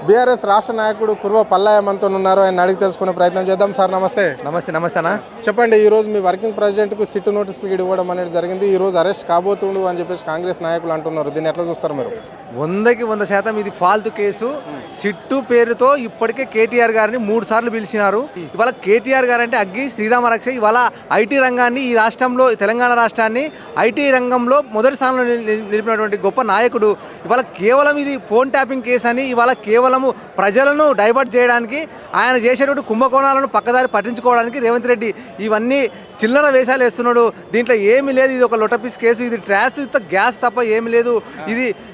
BRS రాష్ట్ర నాయకుడు కుర్వ పల్లా మనతో ఉన్నారు. ఆయన అడిగి తెలుసుకునే ప్రయత్నం చేద్దాం. సార్ నమస్తే. నమస్తే అన్న. చెప్పండి, ఈరోజు మీ వర్కింగ్ ప్రెసిడెంట్కు సిట్ నోటీసులు ఇవ్వడం అనేది జరిగింది. ఈరోజు అరెస్ట్ కాబోతుండు అని చెప్పేసి కాంగ్రెస్ నాయకులు అంటున్నారు. దీన్ని ఎట్లా చూస్తారు మీరు? 100కి 100% ఇది ఫాల్తు కేసు. సిట్టు పేరుతో ఇప్పటికే కేటీఆర్ గారిని 3 సార్లు పిలిచినారు. ఇవాళ కేటీఆర్ గారు అంటే అగ్గి శ్రీరామ రక్ష. ఇవాళ ఐటీ రంగాన్ని ఈ రాష్ట్రంలో, తెలంగాణ రాష్ట్రాన్ని ఐటీ రంగంలో మొదటి స్థానంలో నిలిపినటువంటి గొప్ప నాయకుడు. ఇవాళ కేవలం ఇది ఫోన్ ట్యాపింగ్ కేసు అని, ఇవాళ కేవలము ప్రజలను డైవర్ట్ చేయడానికి, ఆయన చేసేటువంటి కుంభకోణాలను పక్కదారి పట్టించుకోవడానికి రేవంత్ రెడ్డి ఇవన్నీ చిల్లర వేషాలు వేస్తున్నాడు. దీంట్లో ఏమీ లేదు. ఇది ఒక లొటపీస్ కేసు. ఇది ట్రాష్ గ్యాస్ తప్ప ఏమి లేదు.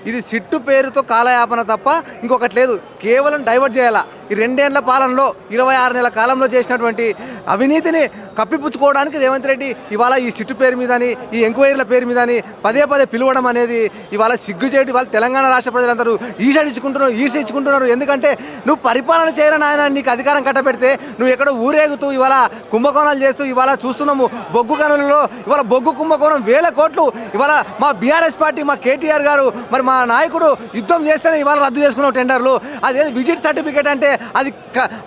ఇది సిట్టు పేరుతో కాలయాపన తప్ప ఇంకొకటి లేదు. కేవలం డైవర్ట్ చేయాలా. ఈ 2 ఏళ్ల పాలనలో 26 నెలల కాలంలో చేసినటువంటి అవినీతిని కప్పిపుచ్చుకోవడానికి రేవంత్ రెడ్డి ఇవాళ ఈ సిట్టు పేరు మీదని, ఈ ఎంక్వైరీల పేరు మీదని పదే పిలవడం అనేది ఇవాళ సిగ్గుచేటు. ఇవాళ తెలంగాణ రాష్ట్ర ప్రజలందరూ ఈర్షించుకుంటున్నారు. ఎందుకంటే నువ్వు పరిపాలన చేయరని ఆయన నీకు అధికారం కట్టబెడితే నువ్వు ఎక్కడో ఊరేగుతూ ఇవాళ కుంభకోణాలు చేస్తూ ఇవాళ చూస్తున్నాము. బొగ్గు గనులలో ఇవాళ బొగ్గు కుంభకోణం 1000 కోట్లు. ఇవాళ మా బీఆర్ఎస్ పార్టీ, మా కేటీఆర్ గారు, మరి మా నాయకుడు యుద్ధం చేస్తేనే ఇవాళ రద్దు చేసుకున్నాం టెండర్లు. అదేది విజిట్ సర్టిఫికేట్ అంటే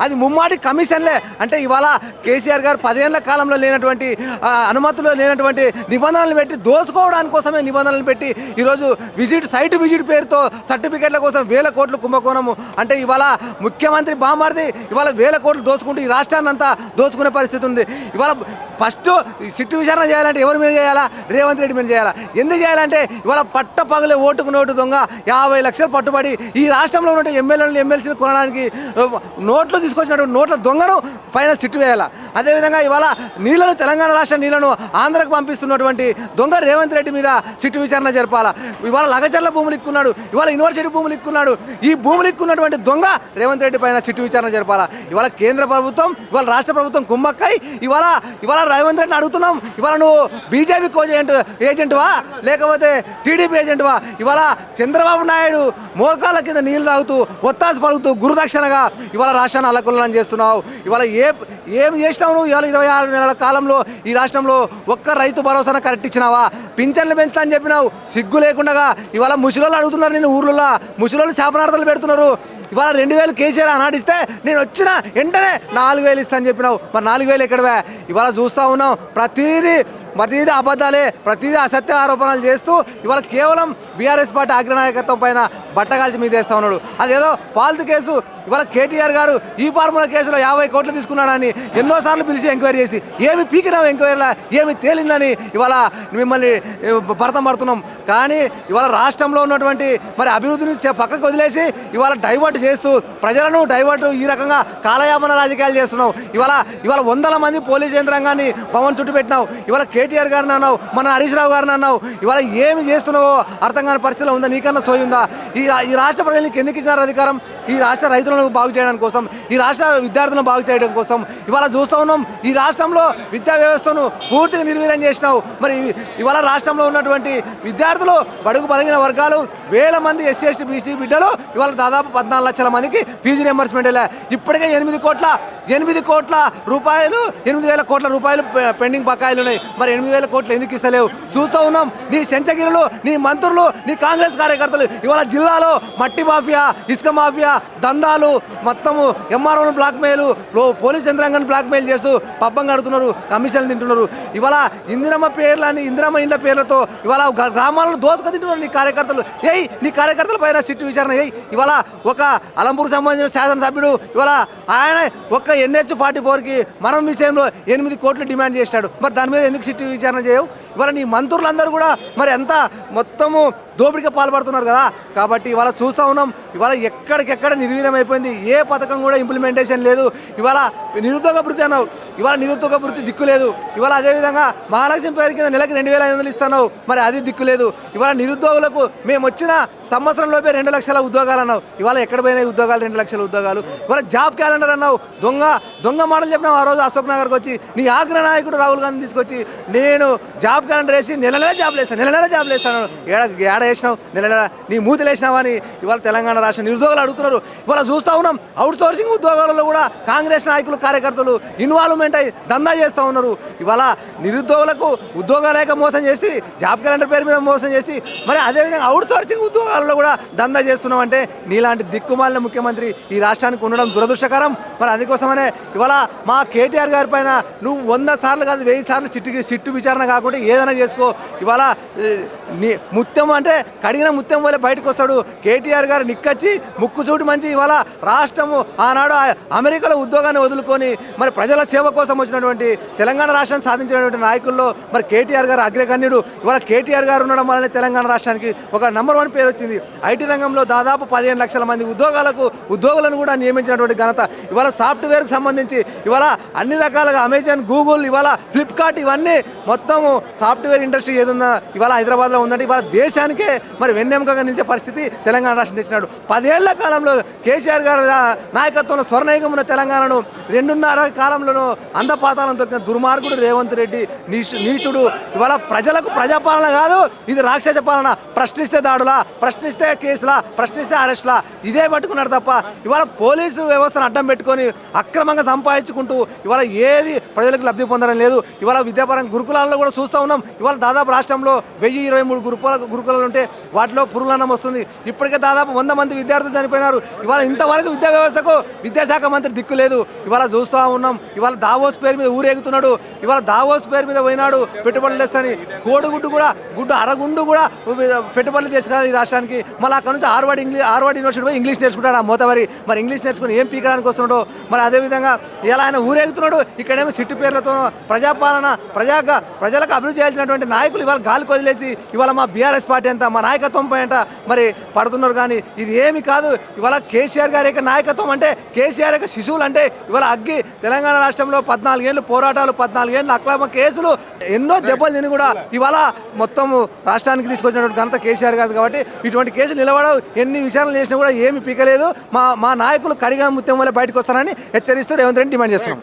అది ముమ్మాటి కమిషన్లే. అంటే ఇవాళ కేసీఆర్ గారు 10 ఏళ్ల కాలంలో లేనటువంటి అనుమతులు లేనటువంటి నిబంధనలు పెట్టి దోసుకోవడానికి కోసమే నిబంధనలు పెట్టి ఈరోజు సైట్ విజిట్ పేరుతో సర్టిఫికేట్ల కోసం 1000 కోట్లు కుంభకోణము. అంటే ఇవాళ ముఖ్యమంత్రి బామారిది ఇవాళ 1000 కోట్లు దోచుకుంటూ ఈ రాష్ట్రాన్ని అంతా దోచుకునే పరిస్థితి ఉంది. ఇవాళ ఫస్ట్ సిట్టు విచారణ చేయాలంటే ఎవరి మీద చేయాలా? రేవంత్ రెడ్డి మీద చేయాలా. ఎందుకు చేయాలంటే ఇవాళ పట్ట పగలే ఓటుకు నోటు దొంగ 50 లక్షలు పట్టుబడి ఈ రాష్ట్రంలో ఉన్న ఎమ్మెల్సీని కొనడానికి నోట్లు తీసుకొచ్చినటువంటి నోట్ల దొంగను పైన సిట్టు వేయాలా. అదేవిధంగా ఇవాళ నీళ్లను, తెలంగాణ రాష్ట్ర నీళ్లను ఆంధ్రకు పంపిస్తున్నటువంటి దొంగ రేవంత్ రెడ్డి మీద సిట్టు విచారణ జరపాలా. ఇవాళ లగచర్ల భూములు ఇక్కున్నాడు, ఇవాళ యూనివర్సిటీ భూములు ఇక్కున్నాడు. ఈ భూములు ఇక్కున్నటువంటి దొంగ రేవంత్ రెడ్డి పైన సిట్టు విచారణ జరపాలా. ఇవాళ కేంద్ర ప్రభుత్వం, ఇవాళ రాష్ట్ర ప్రభుత్వం కుమ్మక్కై ఇవాళ రేవంత్ రెడ్డిని అడుగుతున్నాం. ఇవాళ నువ్వు బీజేపీ ఏజెంట్వా లేకపోతే టీడీపీ ఏజెంట్వా? ఇవాళ చంద్రబాబు నాయుడు మోకాళ్ళ కింద నీళ్లు తాగుతూ ఒత్తాసు పలుకుతూ గురుదక్షిణగా ఇవాళ రాష్ట్రాన్ని అల్లకొల్లం చేస్తున్నావు. ఇవాళ ఏం చేసినావు నువ్వు? ఇవాళ 26 నెలల కాలంలో ఈ రాష్ట్రంలో ఒక్క రైతు భరోసాను కరెక్ట్ ఇచ్చినావా? పింఛన్లు పెంచుతా అని చెప్పినావు. సిగ్గు లేకుండా ఇవాళ ముసలోళ్ళు అడుగుతున్నారు నిన్ను. ఊర్లలో ముసలోళ్ళు శాపనార్థాలు పెడుతున్నారు. ఇవాళ 2000 కేసీఆర్ అనాడిస్తే నేను వచ్చిన వెంటనే 4000 ఇస్తా అని చెప్పినావు. మరి 4000 ఎక్కడవే? ఇవాళ చూస్తూ ఉన్నాం. ప్రతిదీ అబద్ధాలే, ప్రతిదీ అసత్య ఆరోపణలు చేస్తూ ఇవాళ కేవలం బీఆర్ఎస్ పార్టీ అగ్రనాయకత్వం పైన బట్టగాల్చి మీద వేస్తూ ఉన్నాడు. అదేదో ఫాల్తు కేసు. ఇవాళ కేటీఆర్ గారు ఈ ఫార్ములా కేసులో 50 కోట్లు తీసుకున్నాడని ఎన్నోసార్లు పిలిచి ఎంక్వైరీ చేసి ఏమి పీకినావు ఎంక్వైరీలా, ఏమి తేలిందని ఇవాళ మిమ్మల్ని భరతం పడుతున్నాం. కానీ ఇవాళ రాష్ట్రంలో ఉన్నటువంటి మరి అభివృద్ధిని పక్కకు వదిలేసి ఇవాళ డైవర్ట్ చేస్తూ ప్రజలను ఈ రకంగా కాలయాపన రాజకీయాలు చేస్తున్నావు. ఇవాళ 100 మంది పోలీస్ యంత్రాంగాన్ని పవన్ చుట్టూ పెట్టినావు. ఇవాళ కేటీఆర్ గారిని అన్నావు, మన హరీష్ రావు గారిని అన్నావు. ఇవాళ ఏమి చేస్తున్నావో అర్థం కాని పరిస్థితిలో ఉందా? నీకన్నా సోయి ఉందా? ఈ రాష్ట్ర ప్రజలు నీకు ఎందుకు ఇచ్చినారు అధికారం? ఈ రాష్ట్ర రైతులను బాగు చేయడం కోసం, ఈ రాష్ట్ర విద్యార్థులను బాగు చేయడం కోసం. ఇవాళ చూస్తూ ఉన్నాం ఈ రాష్ట్రంలో విద్యా వ్యవస్థను పూర్తిగా నిర్వీర్యం చేసినావు. మరి ఇవాళ రాష్ట్రంలో ఉన్నటువంటి విద్యార్థులు, బడుగు బలిగిన వర్గాలు, 1000 మంది ఎస్సీ ఎస్టీ బీసీ బిడ్డలు ఇవాళ దాదాపు 14 లక్షల మందికి ఫీజు రియంబర్స్మెంట్ ఇప్పటికే 8 కోట్ల రూపాయలు 8,000 కోట్ల రూపాయలు పెండింగ్ బకాయిలు ఉన్నాయి. మరి 8,000 కోట్లు ఎందుకు ఇస్తలేవు? చూస్తూ ఉన్నాం నీ సెంచగిరులు, నీ మంత్రులు, నీ కాంగ్రెస్ కార్యకర్తలు ఇవాళ జిల్లాలో మట్టి మాఫియా, ఇసుక మాఫియా, దందాలు, మొత్తము ఎంఆర్ఓను బ్లాక్మెయిల్, పోలీస్ యంత్రాంగాన్ని బ్లాక్మెయిల్ చేస్తూ పబ్బం కడుతున్నారు, కమిషన్లు తింటున్నారు. ఇవాళ ఇందిరమ్మ ఇండ్ల పేర్లతో ఇవాళ గ్రామాలను దోసుక తింటున్నారు నీ కార్యకర్తలు. నీ కార్యకర్తల పైన సిట్టు విచారణ ఇవాళ ఒక అలంపూర్ సంబంధించిన శాసనసభ్యుడు ఇవాళ ఆయన ఒక్క NH-44కి మనం విషయంలో 8 కోట్లు డిమాండ్ చేశాడు. మరి దాని మీద ఎందుకు సిట్టు విచారణ చేయవు? ఇవాళ నీ మంత్రులందరూ కూడా మరి ఎంత మొత్తము దోపిడిగా పాల్పడుతున్నారు కదా. కాబట్టి ఇవాళ చూస్తూ ఉన్నాం ఇవాళ ఎక్కడికెక్కడ నిర్వీర్యం అయిపోయింది. ఏ పథకం కూడా ఇంప్లిమెంటేషన్ లేదు. ఇవాళ నిరుద్యోగ భృతి అన్నావు, ఇవాళ నిరుద్యోగ భృతి దిక్కు లేదు. ఇవాళ అదేవిధంగా మహాలక్ష్మి పేరు కింద నెలకి 2,500 ఇస్తున్నావు, మరి అది దిక్కు లేదు. ఇవాళ నిరుద్యోగులకు మేము వచ్చిన సంవత్సరంలోపే 2 లక్షల ఉద్యోగాలు అన్నావు. ఇవాళ ఎక్కడ పోయినాయి ఉద్యోగాలు? 2 లక్షల ఉద్యోగాలు. ఇవాళ జాబ్ క్యాలెండర్ అన్నావు. దొంగ మాటలు చెప్పినావు. ఆ రోజు అశోక్ నగర్కి వచ్చి నీ ఆగ్ర నాయకుడు రాహుల్ గాంధీ తీసుకొచ్చి నేను జాబ్ క్యాలెండర్ వేసి నెల జాబ్లు వేస్తాను, నెల జాబ్లు వేస్తాను. ఏడ వేసినావు నీ మూతి లేసినావా అని ఇవాళ తెలంగాణ రాష్ట్ర నిరుద్యోగులు అడుగుతున్నారు. ఇవాళ చూస్తూ ఉన్నాం అవుట్ సోర్సింగ్ ఉద్యోగాలలో కూడా కాంగ్రెస్ నాయకులు కార్యకర్తలు ఇన్వాల్వ్మెంట్ అయ్యి దందా చేస్తూ ఉన్నారు. ఇవాళ నిరుద్యోగులకు ఉద్యోగాలేక మోసం చేసి జాబ్ క్యాలెండర్ పేరు మీద మోసం చేసి మరి అదేవిధంగా అవుట్ సోర్సింగ్ ఉద్యోగాలలో కూడా దందా చేస్తున్నాం అంటే నీలాంటి దిక్కుమాలిన ముఖ్యమంత్రి ఈ రాష్ట్రానికి ఉండడం దురదృష్టకరం. మరి అందుకోసమనే ఇవాళ మా కేటీఆర్ గారి పైన నువ్వు 100 సార్లు కాదు 1000 సార్లు సిట్టు విచారణ కాకుండా ఏదైనా చేసుకో. ఇవాళ ముత్యం అంటే కడిగిన ముత్యం వల్ల బయటకు వస్తాడు కేటీఆర్ గారు నిక్కచ్చి ముక్కుచూటి మంచి ఇవాళ రాష్ట్రము ఆనాడు అమెరికాలో ఉద్యోగాన్ని వదులుకొని మరి ప్రజల సేవ కోసం వచ్చినటువంటి తెలంగాణ రాష్ట్రాన్ని సాధించినటువంటి నాయకుల్లో మరి కేటీఆర్ గారు అగ్రగణ్యుడు. ఇవాళ కేటీఆర్ గారు ఉండడం వల్లనే తెలంగాణ రాష్ట్రానికి ఒక నంబర్ 1 పేరు వచ్చింది. ఐటీ రంగంలో దాదాపు 15 లక్షల మంది ఉద్యోగులను కూడా నియమించినటువంటి ఘనత. ఇవాళ సాఫ్ట్వేర్కి సంబంధించి ఇవాళ అన్ని రకాలుగా అమెజాన్, గూగుల్, ఇవాళ ఫ్లిప్కార్ట్ ఇవన్నీ మొత్తము సాఫ్ట్వేర్ ఇండస్ట్రీ ఏదన్నా ఇవాళ హైదరాబాద్లో ఉందంటే ఇవాళ దేశానికే మరి వెన్నెముకగా నిలిచే పరిస్థితి తెలంగాణ రాష్ట్రం తెచ్చినాడు. 10 ఏళ్ల కాలంలో కేసీఆర్ గారి నాయకత్వంలో స్వర్ణయుగం ఉన్న తెలంగాణను 2.5 కాలంలోనూ అందపాతాలను తొక్కిన దుర్మార్గుడు రేవంత్ రెడ్డి నీచుడు. ఇవాళ ప్రజలకు ప్రజాపాలన కాదు, ఇది రాక్షస పాలన. ప్రశ్నిస్తే దాడులా, ప్రశ్నిస్తే కేసులా, ప్రశ్నిస్తే అరెస్ట్లా, ఇదే పట్టుకున్నాడు తప్ప ఇవాళ పోలీసు వ్యవస్థను అడ్డం పెట్టుకొని అక్రమంగా సంపాదించుకుంటూ ఇవాళ ఏది ప్రజలకు లబ్ధి పొందడం లేదు. ఇవాళ విద్యాపరంగా గురుకులాల్లో కూడా చూస్తూ ఉన్నాం. ఇవాళ దాదాపు రాష్ట్రంలో 1023 గురుకులాలు ఉంటే వాటిలో పురుగులన్నం వస్తుంది. ఇప్పటికే దాదాపు 100 మంది విద్యార్థులు చనిపోయినారు. ఇవాళ ఇంతవరకు విద్యా వ్యవస్థకు విద్యాశాఖ మంత్రి దిక్కు లేదు. ఇవాళ చూస్తూ ఉన్నాం. ఇవాళ దావోస్ పేరు మీద ఊరేగుతున్నాడు. ఇవాళ దావోస్ పేరు మీద పోయినాడు పెట్టుబడులు తెస్తాని. కోడిగుడ్డు కూడా అరగుండు కూడా పెట్టుబడులు తీసుకురాలి ఈ రాష్ట్రానికి. మళ్ళీ అక్కడ నుంచి హార్వర్డ్ యూనివర్సిటీ పోయి ఇంగ్లీష్ నేర్చుకుంటాడు ఆ మోతవరి. మరి ఇంగ్లీష్ నేర్చుకుని ఏం పీకడానికి వస్తున్నాడో. మరి అదేవిధంగా ఇలా ఆయన ఊరేగుతున్నాడు. ఇక్కడేమో సిట్టు పేర్లతో ప్రజాపాలన ప్రజలకు అభివృద్ధి చేయాల్సినటువంటి నాయకులు ఇవాళ గాలికి వదిలేసి ఇవాళ మా బీఆర్ఎస్ పార్టీ అంతా మా నాయకత్వం పైన మరి పడుతున్నారు. కానీ ఇది ఏమి కాదు. ఇవాళ కేసీఆర్ గారి యొక్క నాయకత్వం అంటే కేసీఆర్ యొక్క శిశువులు అంటే ఇవాళ అగ్గి తెలంగాణ రాష్ట్రంలో 14 ఏళ్ళు పోరాటాలు, 14 ఏళ్ళు అక్రమ కేసులు, ఎన్నో దెబ్బలు తిని కూడా ఇవాళ మొత్తం రాష్ట్రానికి తీసుకొచ్చినటువంటి ఘనత కేసీఆర్ గారు. కాబట్టి ఇటువంటి కేసులు నిలబడవు. ఎన్ని విచారణలు చేసినా కూడా ఏమి పీకలేదు. మా నాయకులు కడిగా ముత్యం వల్ల బయటకు వస్తారని హెచ్చరిస్తూ రేవంత్ రెడ్డి డిమాండ్ చేస్తున్నాం.